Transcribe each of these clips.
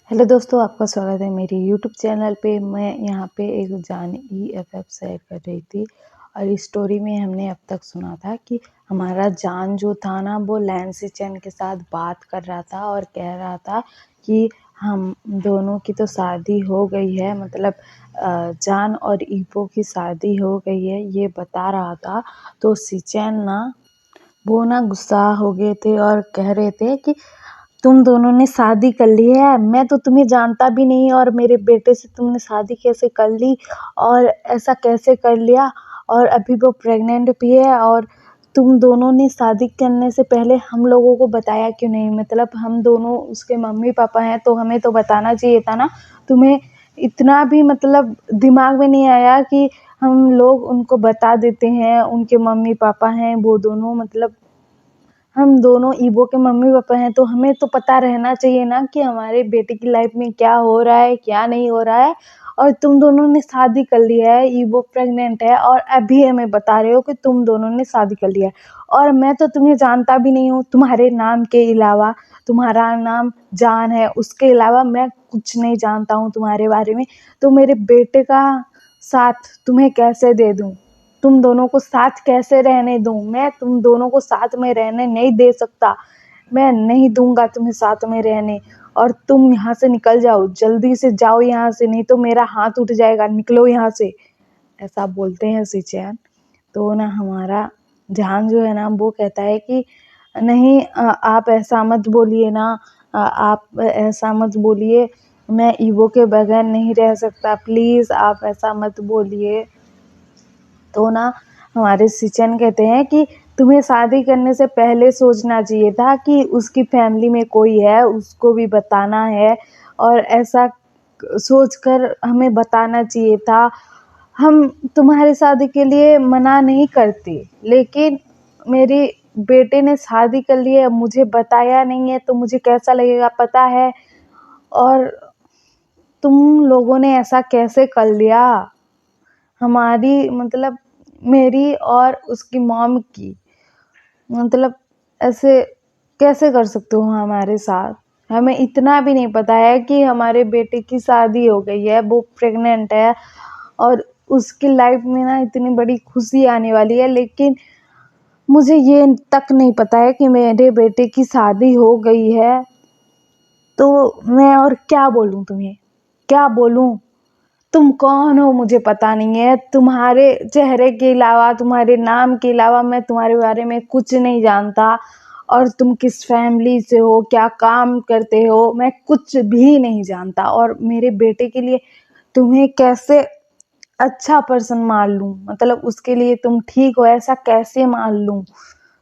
Hello दोस्तों, आपका स्वागत है मेरे यूट्यूब चैनल पे। मैं यहाँ पे एक जान EFF शेयर कर रही थी और इस स्टोरी में हमने अब तक सुना था कि हमारा जान जो था ना, वो लैंसी चैन के साथ बात कर रहा था और कह रहा था कि हम दोनों की तो शादी हो गई है, मतलब जान और ईपो की शादी हो गई है, ये बता रहा था। तो सिचैन ना, वो ना गुस्सा हो गए थे और कह रहे थे कि तुम दोनों ने शादी कर ली है, मैं तो तुम्हें जानता भी नहीं और मेरे बेटे से तुमने शादी कैसे कर ली और ऐसा कैसे कर लिया, और अभी वो प्रेग्नेंट भी है, और तुम दोनों ने शादी करने से पहले हम लोगों को बताया क्यों नहीं? मतलब हम दोनों उसके मम्मी पापा हैं तो हमें तो बताना चाहिए था ना। तुम्हें इतना भी मतलब दिमाग में नहीं आया कि हम लोग उनको बता देते हैं, उनके मम्मी पापा हैं वो दोनों, मतलब हम दोनों ईबो के मम्मी-पापा हैं, तो हमें तो पता रहना चाहिए ना कि हमारे बेटे की लाइफ में क्या हो रहा है, क्या नहीं हो रहा है। और तुम दोनों ने शादी कर ली है, ईबो प्रेग्नेंट है और अभी हमें बता रहे हो कि तुम दोनों ने शादी कर लिया है। और मैं तो तुम्हें जानता भी नहीं हूँ, तुम्हारे नाम के अलावा, तुम्हारा नाम जान है, उसके अलावा मैं कुछ नहीं जानता हूँ तुम्हारे बारे में। तो मेरे बेटे का साथ तुम्हें कैसे दे दूँ? तुम दोनों को साथ कैसे रहने दूँ? मैं तुम दोनों को साथ में रहने नहीं दे सकता। मैं नहीं दूँगा तुम्हें साथ में रहने, और तुम यहाँ से निकल जाओ, जल्दी से जाओ यहाँ से, नहीं तो मेरा हाथ उठ जाएगा, निकलो यहाँ से। ऐसा बोलते हैं सिचैन। तो ना हमारा जान जो है ना, वो कहता है कि नहीं, आप ऐसा मत बोलिए ना, आप ऐसा मत बोलिए, मैं ईवो के बगैर नहीं रह सकता, प्लीज़ आप ऐसा मत बोलिए। तो ना हमारे सिचन कहते हैं कि तुम्हें शादी करने से पहले सोचना चाहिए था कि उसकी फैमिली में कोई है, उसको भी बताना है, और ऐसा सोचकर हमें बताना चाहिए था। हम तुम्हारी शादी के लिए मना नहीं करते, लेकिन मेरे बेटे ने शादी कर ली है, मुझे बताया नहीं है तो मुझे कैसा लगेगा पता है। और तुम लोगों ने ऐसा कैसे कर लिया? हमारी मतलब मेरी और उसकी मॉम की, मतलब ऐसे कैसे कर सकते हो हमारे साथ? हमें इतना भी नहीं पता है कि हमारे बेटे की शादी हो गई है, वो प्रेग्नेंट है और उसकी लाइफ में ना इतनी बड़ी खुशी आने वाली है, लेकिन मुझे ये तक नहीं पता है कि मेरे बेटे की शादी हो गई है। तो मैं और क्या बोलूँ तुम्हें? क्या बोलूँ? तुम कौन हो मुझे पता नहीं है, तुम्हारे चेहरे के अलावा, तुम्हारे नाम के अलावा मैं तुम्हारे बारे में कुछ नहीं जानता, और तुम किस फैमिली से हो, क्या काम करते हो, मैं कुछ भी नहीं जानता। और मेरे बेटे के लिए तुम्हें कैसे अच्छा पर्सन मान लूँ, मतलब उसके लिए तुम ठीक हो ऐसा कैसे मान लूँ?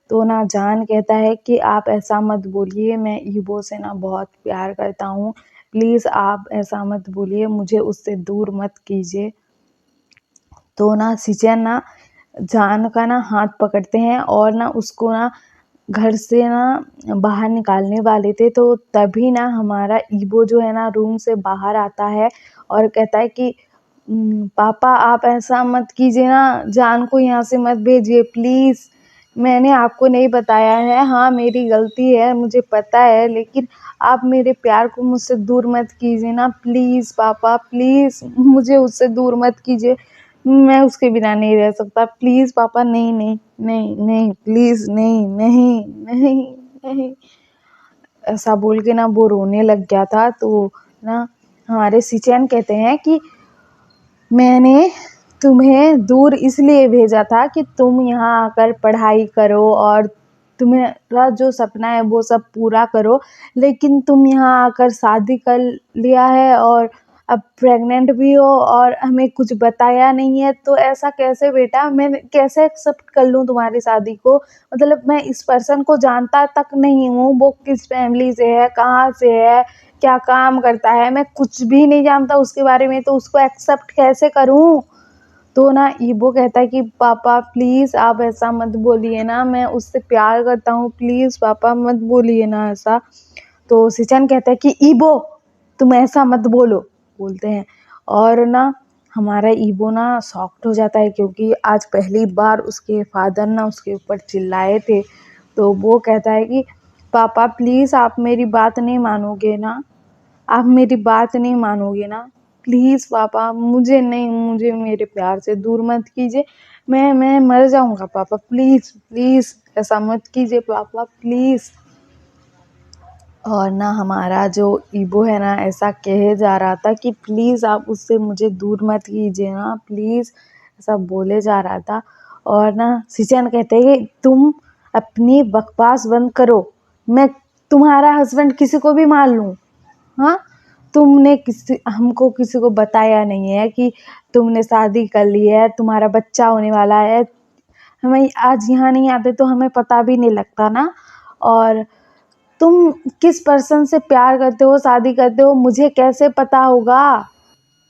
तो ना जान कहता है कि आप ऐसा मत बोलिए, मैं ईबो से ना बहुत प्यार करता हूँ, प्लीज़ आप ऐसा मत बोलिए, मुझे उससे दूर मत कीजिए। तो ना सिचैन ना जान का ना हाथ पकड़ते हैं और ना उसको ना घर से ना बाहर निकालने वाले थे, तो तभी ना हमारा ईबो जो है ना रूम से बाहर आता है और कहता है कि पापा आप ऐसा मत कीजिए ना, जान को यहाँ से मत भेजिए प्लीज़। मैंने आपको नहीं बताया है, हाँ मेरी गलती है, मुझे पता है, लेकिन आप मेरे प्यार को मुझसे दूर मत कीजिए ना, प्लीज़ पापा, प्लीज़ मुझे उससे दूर मत कीजिए, मैं उसके बिना नहीं रह सकता, प्लीज़ पापा, नहीं नहीं नहीं नहीं, प्लीज़ नहीं नहीं नहीं नहीं। ऐसा बोल के ना वो रोने लग गया था। तो ना हमारे सिचैन कहते हैं कि मैंने तुम्हें दूर इसलिए भेजा था कि तुम यहाँ आकर पढ़ाई करो और तुम्हारा जो सपना है वो सब पूरा करो, लेकिन तुम यहाँ आकर शादी कर लिया है और अब प्रेग्नेंट भी हो और हमें कुछ बताया नहीं है, तो ऐसा कैसे बेटा? मैं कैसे एक्सेप्ट कर लूँ तुम्हारी शादी को? मतलब मैं इस पर्सन को जानता तक नहीं हूँ, वो किस फैमिली से है, कहाँ से है, क्या काम करता है, मैं कुछ भी नहीं जानता उसके बारे में, तो उसको एक्सेप्ट कैसे करूँ? तो ना ईबो कहता है कि पापा प्लीज़ आप ऐसा मत बोलिए ना, मैं उससे प्यार करता हूँ, प्लीज़ पापा मत बोलिए ना ऐसा। तो सिचैन कहता है कि ईबो तुम ऐसा मत बोलो, बोलते हैं। और ना हमारा ईबो ना शॉक्ड हो जाता है, क्योंकि आज पहली बार उसके फादर ना उसके ऊपर चिल्लाए थे। तो वो कहता है कि पापा प्लीज़ आप मेरी बात नहीं मानोगे ना? आप मेरी बात नहीं मानोगे ना? प्लीज़ पापा, मुझे नहीं, मुझे मेरे प्यार से दूर मत कीजिए। मैं मर जाऊँगा पापा, प्लीज़, प्लीज़ ऐसा मत कीजिए पापा, प्लीज़। और ना हमारा जो ईबो है ना ऐसा कहे जा रहा था कि प्लीज़ आप उससे मुझे दूर मत कीजिए ना, प्लीज़, ऐसा बोले जा रहा था। और ना शिनचैन कहते हैं कि तुम अपनी बकवास बंद करो, मैं तुम्हारा हस्बैंड किसी को भी मार लूँ, हाँ? तुमने हमको किसी को बताया नहीं है कि तुमने शादी कर ली है, तुम्हारा बच्चा होने वाला है। हमें आज यहाँ नहीं आते तो हमें पता भी नहीं लगता ना। और तुम किस पर्सन से प्यार करते हो, शादी करते हो, मुझे कैसे पता होगा?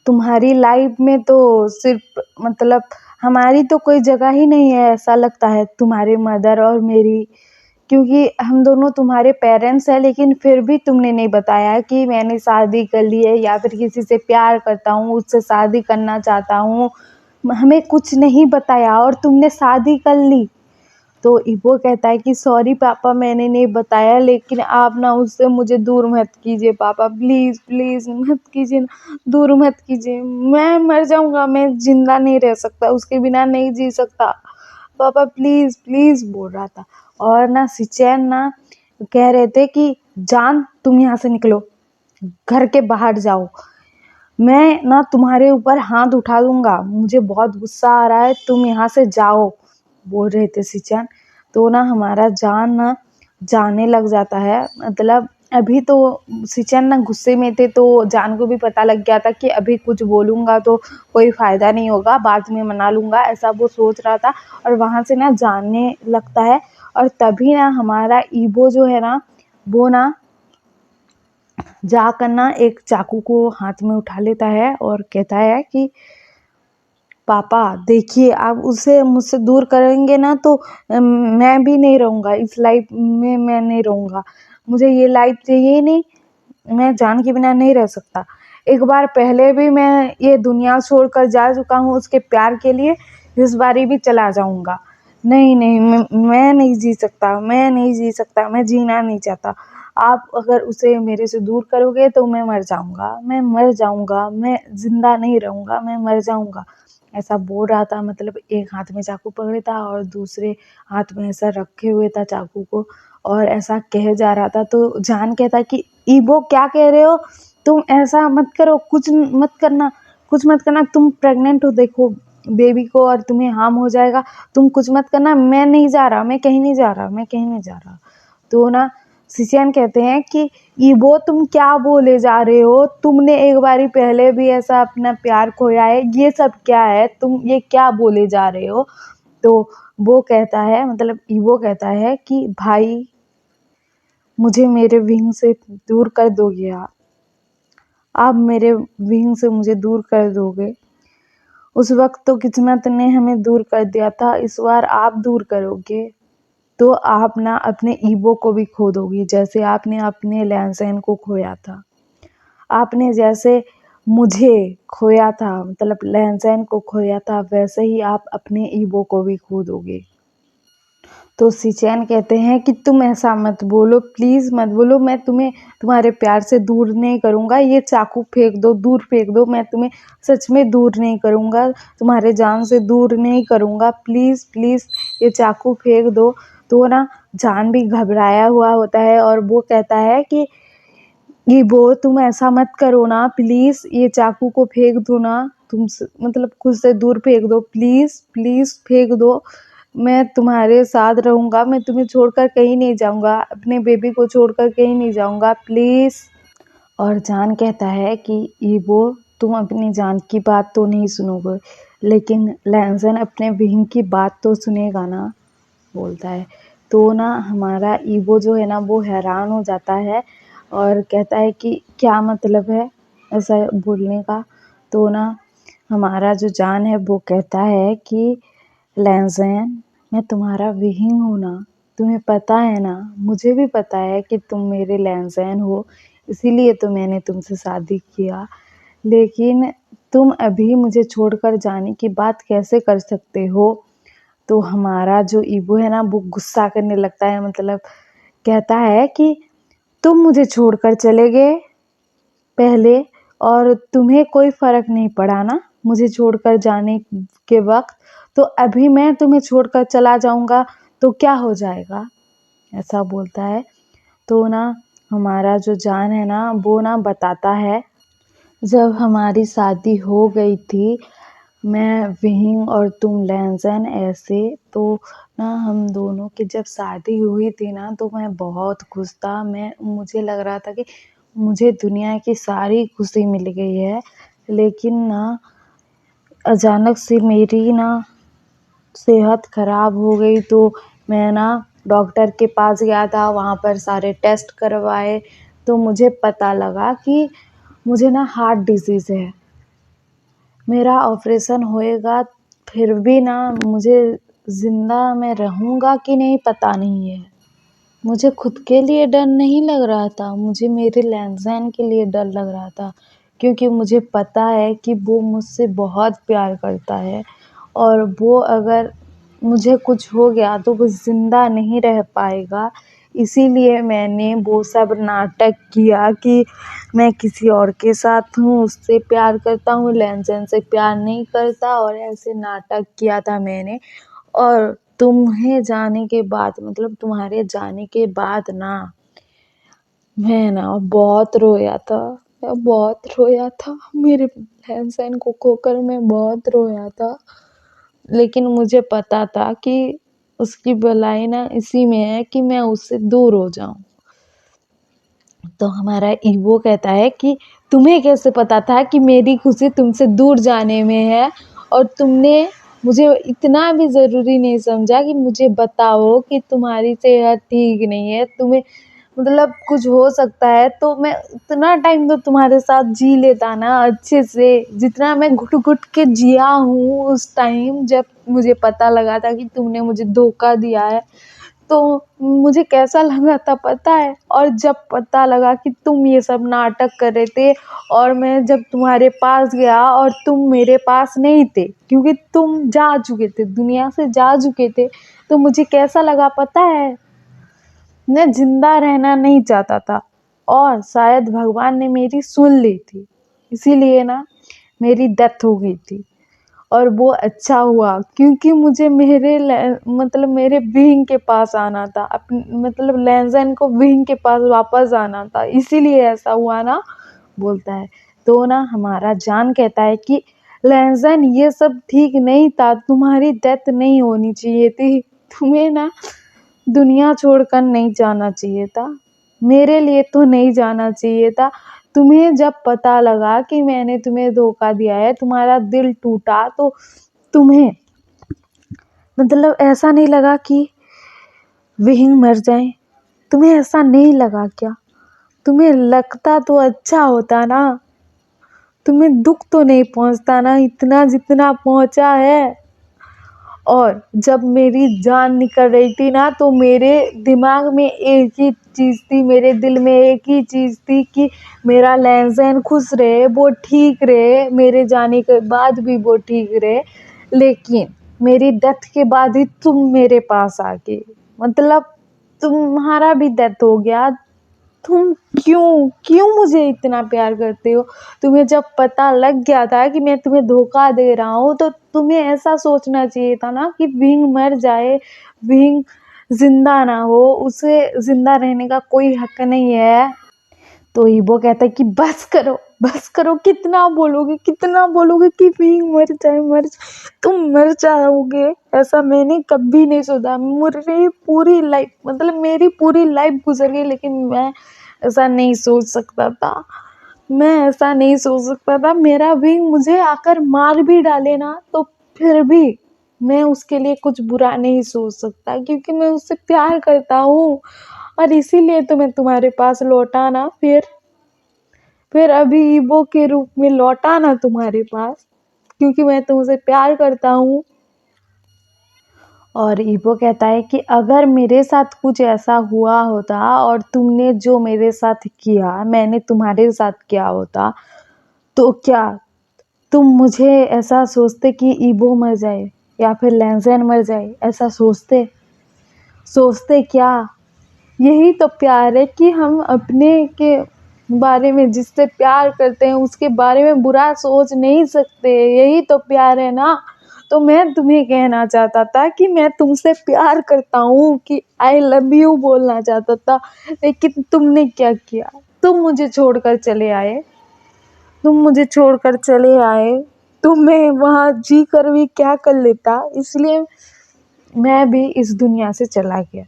तुम्हारी लाइफ में तो सिर्फ मतलब हमारी तो कोई जगह ही नहीं है, ऐसा लगता है तुम्हारे मदर और मेरी, क्योंकि हम दोनों तुम्हारे पेरेंट्स हैं, लेकिन फिर भी तुमने नहीं बताया कि मैंने शादी कर ली है या फिर किसी से प्यार करता हूँ, उससे शादी करना चाहता हूँ। हमें कुछ नहीं बताया और तुमने शादी कर ली। तो ईबो कहता है कि सॉरी पापा, मैंने नहीं बताया, लेकिन आप ना उससे मुझे दूर मत कीजिए पापा, प्लीज़ प्लीज़ मत कीजिए ना, दूर मत कीजिए, मैं मर जाऊँगा, मैं ज़िंदा नहीं रह सकता, उसके बिना नहीं जी सकता पापा, प्लीज़ प्लीज़ बोल रहा था। और ना शिनचैन ना कह रहे थे कि जान तुम यहाँ से निकलो, घर के बाहर जाओ, मैं ना तुम्हारे ऊपर हाथ उठा दूंगा, मुझे बहुत गुस्सा आ रहा है, तुम यहाँ से जाओ, बोल रहे थे शिनचैन। तो ना हमारा जान ना जाने लग जाता है, मतलब अभी तो शिनचैन ना गुस्से में थे, तो जान को भी पता लग गया था कि अभी कुछ बोलूँगा तो कोई फ़ायदा नहीं होगा, बाद में मना लूँगा, ऐसा वो सोच रहा था। और वहाँ से ना जाने लगता है और तभी ना हमारा ईबो जो है ना, वो ना जाकर ना एक चाकू को हाथ में उठा लेता है और कहता है कि पापा देखिए, आप उसे मुझसे दूर करेंगे ना तो मैं भी नहीं रहूँगा, इस लाइफ में मैं नहीं रहूँगा, मुझे ये लाइफ चाहिए ही नहीं, मैं जान के बिना नहीं रह सकता। एक बार पहले भी मैं ये दुनिया छोड़कर जा चुका हूँ उसके प्यार के लिए, इस बारी भी चला जाऊँगा। नहीं, नहीं, मैं नहीं जी सकता, मैं नहीं जी सकता, मैं जीना नहीं चाहता। आप अगर उसे मेरे से दूर करोगे तो मैं मर जाऊँगा, मैं मर जाऊँगा, मैं ज़िंदा नहीं रहूँगा, मैं मर जाऊँगा। ऐसा बोल रहा था, मतलब एक हाथ में चाकू पकड़े था और दूसरे हाथ में ऐसा रखे हुए था चाकू को, और ऐसा कहे जा रहा था। तो जान कहता कि ईबो क्या कह रहे हो? तुम ऐसा मत करो, कुछ मत करना, कुछ मत करना, तुम प्रेग्नेंट हो, देखो बेबी को, और तुम्हें हार्म हो जाएगा, तुम कुछ मत करना, मैं नहीं जा रहा, मैं कहीं नहीं जा रहा, मैं कहीं नहीं जा रहा। तो ना शिनचैन कहते हैं कि ईबो तुम क्या बोले जा रहे हो? तुमने एक बारी पहले भी ऐसा अपना प्यार खोया है, ये सब क्या है? तुम ये क्या बोले जा रहे हो? तो वो कहता है, मतलब ईबो कहता है कि भाई मुझे मेरे विंग से दूर कर दोगे आप मेरे विंग से मुझे दूर कर दोगे? उस वक़्त तो किस्मत ने हमें दूर कर दिया था, इस बार आप दूर करोगे, तो आप ना अपने ईबो को भी खो दोगी, जैसे आपने अपने लैनसेन को खोया था। आपने जैसे मुझे खोया था, मतलब लैनसेन को खोया था, वैसे ही आप अपने ईबो को भी खो दोगे। तो शिनचैन कहते हैं कि तुम ऐसा मत बोलो, प्लीज़ मत बोलो, मैं तुम्हें तुम्हारे प्यार से दूर नहीं करूँगा, ये चाकू फेंक दो, दूर फेंक दो, मैं तुम्हें सच में दूर नहीं करूँगा, तुम्हारे जान से दूर नहीं करूँगा, प्लीज़ प्लीज़ ये चाकू फेंक दो। तो ना जान भी घबराया हुआ होता है और वो कहता है कि ईबो तुम ऐसा मत करो ना, प्लीज़ ये चाकू को फेंक दो ना, मतलब खुद से दूर फेंक दो, प्लीज़ प्लीज़ फेंक दो, मैं तुम्हारे साथ रहूँगा, मैं तुम्हें छोड़कर कहीं नहीं जाऊँगा, अपने बेबी को छोड़कर कहीं नहीं जाऊँगा, प्लीज़। और जान कहता है कि ईबो तुम अपनी जान की बात तो नहीं सुनोगे, लेकिन लैनसन अपने बहन की बात तो सुनेगा ना, बोलता है। तो ना हमारा ईबो जो है ना वो हैरान हो जाता है और कहता है कि क्या मतलब है ऐसा बोलने का? तो ना हमारा जो जान है वो कहता है कि लैज़ैन मैं तुम्हारा विहिंग हूँ ना, तुम्हें पता है ना, मुझे भी पता है कि तुम मेरे लैज़ैन हो, इसीलिए तो मैंने तुमसे शादी किया, लेकिन तुम अभी मुझे छोड़कर जाने की बात कैसे कर सकते हो? तो हमारा जो ईबो है ना वो गुस्सा करने लगता है, मतलब कहता है कि तुम मुझे छोड़कर चले गए, पहले, और तुम्हें कोई फ़र्क नहीं पड़ा ना मुझे छोड़कर जाने के वक़्त, तो अभी मैं तुम्हें छोड़कर चला जाऊँगा तो क्या हो जाएगा? ऐसा बोलता है। तो ना हमारा जो जान है ना वो ना बताता है, जब हमारी शादी हो गई थी, मैं विहिंग और तुम लैंज़न ऐसे, तो ना हम दोनों की जब शादी हुई थी ना तो मैं बहुत खुश था। मुझे लग रहा था कि मुझे दुनिया की सारी खुशी मिल गई है। लेकिन ना अचानक से मेरी ना सेहत ख़राब हो गई, तो मैं ना डॉक्टर के पास गया था, वहाँ पर सारे टेस्ट करवाए, तो मुझे पता लगा कि मुझे ना हार्ट डिज़ीज़ है। मेरा ऑपरेशन होएगा, फिर भी ना मुझे ज़िंदा मैं रहूँगा कि नहीं पता नहीं है। मुझे खुद के लिए डर नहीं लग रहा था, मुझे मेरे लैंज़ैन के लिए डर लग रहा था, क्योंकि मुझे पता है कि वो मुझसे बहुत प्यार करता है और वो अगर मुझे कुछ हो गया तो वो ज़िंदा नहीं रह पाएगा। इसीलिए मैंने वो सब नाटक किया कि मैं किसी और के साथ हूँ, उससे प्यार करता हूँ, लैंज़ैन से प्यार नहीं करता, और ऐसे नाटक किया था मैंने। और तुम्हें जाने के बाद, मतलब तुम्हारे जाने के बाद ना मैं ना बहुत रोया था। मैं बहुत रोया था, मेरे लैंडसाइन को खोकर मैं बहुत रोया था। लेकिन मुझे पता था कि उसकी भलाई ना इसी में है कि मैं उससे दूर हो जाऊँ। तो हमारा ईवो कहता है कि तुम्हें कैसे पता था कि मेरी खुशी तुमसे दूर जाने में है, और तुमने मुझे इतना भी ज़रूरी नहीं समझा कि मुझे बताओ कि तुम्हारी सेहत ठीक नहीं है, तुम्हें मतलब कुछ हो सकता है, तो मैं इतना टाइम तो तुम्हारे साथ जी लेता ना अच्छे से, जितना मैं घुट-घुट के जिया हूँ उस टाइम जब मुझे पता लगा था कि तुमने मुझे धोखा दिया है। तो मुझे कैसा लगा था पता है? और जब पता लगा कि तुम ये सब नाटक कर रहे थे, और मैं जब तुम्हारे पास गया और तुम मेरे पास नहीं थे, क्योंकि तुम जा चुके थे, दुनिया से जा चुके थे, तो मुझे कैसा लगा पता है? मैं ज़िंदा रहना नहीं चाहता था, और शायद भगवान ने मेरी सुन ली थी, इसीलिए ना मेरी डेथ हो गई थी। और वो अच्छा हुआ, क्योंकि मुझे मतलब मेरे बीइंग के पास आना था, मतलब लैंज़ैन को बीइंग के पास वापस आना था, इसीलिए ऐसा हुआ ना, बोलता है। तो ना हमारा जान कहता है कि लैंज़ैन ये सब ठीक नहीं था, तुम्हारी डेथ नहीं होनी चाहिए थी, तुम्हें ना दुनिया छोड़कर नहीं जाना चाहिए था, मेरे लिए तो नहीं जाना चाहिए था। तुम्हें जब पता लगा कि मैंने तुम्हें धोखा दिया है, तुम्हारा दिल टूटा, तो तुम्हें मतलब ऐसा नहीं लगा कि विहिंग मर जाए? तुम्हें ऐसा नहीं लगा क्या? तुम्हें लगता तो अच्छा होता ना, तुम्हें दुख तो नहीं पहुंचता ना इतना जितना पहुंचा है। और जब मेरी जान निकल रही थी ना, तो मेरे दिमाग में एक ही चीज़ थी, मेरे दिल में एक ही चीज़ थी कि मेरा लैंज़ैन खुश रहे, वो ठीक रहे, मेरे जाने के बाद भी वो ठीक रहे। लेकिन मेरी डेथ के बाद ही तुम मेरे पास आ गए, मतलब तुम्हारा भी डेथ हो गया। तुम क्यों क्यों मुझे इतना प्यार करते हो? तुम्हें जब पता लग गया था कि मैं तुम्हें धोखा दे रहा हूँ, तो तुम्हें ऐसा सोचना चाहिए था ना कि विंग मर जाए, विंग ज़िंदा ना हो, उसे ज़िंदा रहने का कोई हक नहीं है। तो ईबो कहता है कि बस करो, कितना बोलोगे कि विंग मर जाए, तुम मर जाओगे, ऐसा मैंने कभी नहीं सोचा। मेरी पूरी लाइफ गुजर गई, लेकिन मैं ऐसा नहीं सोच सकता था। मेरा विंग मुझे आकर मार भी डाले ना, तो फिर भी मैं उसके लिए कुछ बुरा नहीं सोच सकता, क्योंकि मैं उससे प्यार करता हूँ। और इसीलिए तो मैं तुम्हारे पास लौटा ना, फिर अभी ईबो के रूप में लौटा ना तुम्हारे पास, क्योंकि मैं तुमसे प्यार करता हूँ। और ईबो कहता है कि अगर मेरे साथ कुछ ऐसा हुआ होता, और तुमने जो मेरे साथ किया मैंने तुम्हारे साथ किया होता, तो क्या तुम मुझे ऐसा सोचते कि ईबो मर जाए या फिर लैंज़ैन मर जाए? ऐसा सोचते क्या? यही तो प्यार है कि हम अपने के बारे में, जिससे प्यार करते हैं उसके बारे में बुरा सोच नहीं सकते, यही तो प्यार है ना। तो मैं तुम्हें कहना चाहता था कि मैं तुमसे प्यार करता हूँ, कि आई लव यू बोलना चाहता था, लेकिन तुमने क्या किया, तुम मुझे छोड़कर चले आए, तो मैं वहाँ जी कर भी क्या कर लेता, इसलिए मैं भी इस दुनिया से चला गया।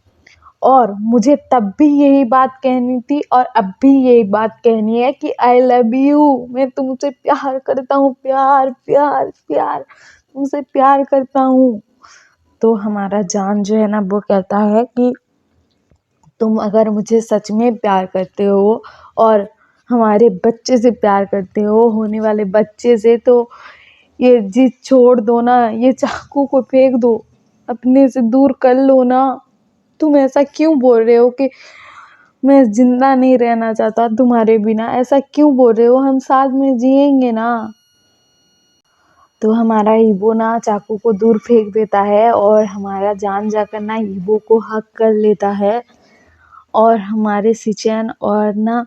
और मुझे तब भी यही बात कहनी थी और अब भी यही बात कहनी है कि आई लव यू, मैं तुमसे प्यार करता हूँ, प्यार प्यार प्यार, तुमसे प्यार करता हूँ। तो हमारा जान जो है ना वो कहता है कि तुम अगर मुझे सच में प्यार करते हो और हमारे बच्चे से प्यार करते हो, होने वाले बच्चे से, तो ये जिद छोड़ दो ना, ये चाकू को फेंक दो, अपने से दूर कर लो ना। तुम ऐसा क्यों बोल रहे हो कि मैं जिंदा नहीं रहना चाहता तुम्हारे बिना, ऐसा क्यों बोल रहे हो, हम साथ में जिएंगे ना। तो हमारा ईबो ना चाकू को दूर फेंक देता है और हमारा जान जाकर ना ईबो को हक कर लेता है। और हमारे सिचेन और ना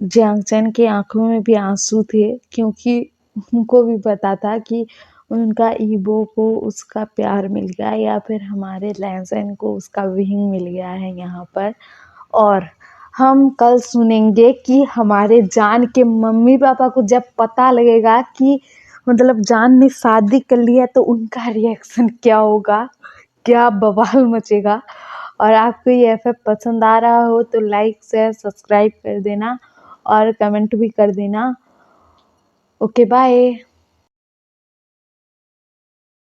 जियांगचैन की आंखों में भी आंसू थे, क्योंकि उनको भी पता था कि उनका ईबो को उसका प्यार मिल गया, या फिर हमारे लैंसन को उसका विंग मिल गया है यहाँ पर। और हम कल सुनेंगे कि हमारे जान के मम्मी पापा को जब पता लगेगा कि मतलब जान ने शादी कर लिया, तो उनका रिएक्शन क्या होगा, क्या बवाल मचेगा। और आपको ये एफएफ पसंद आ रहा हो तो लाइक शेयर सब्सक्राइब कर देना और कमेंट भी कर देना। Okay bye.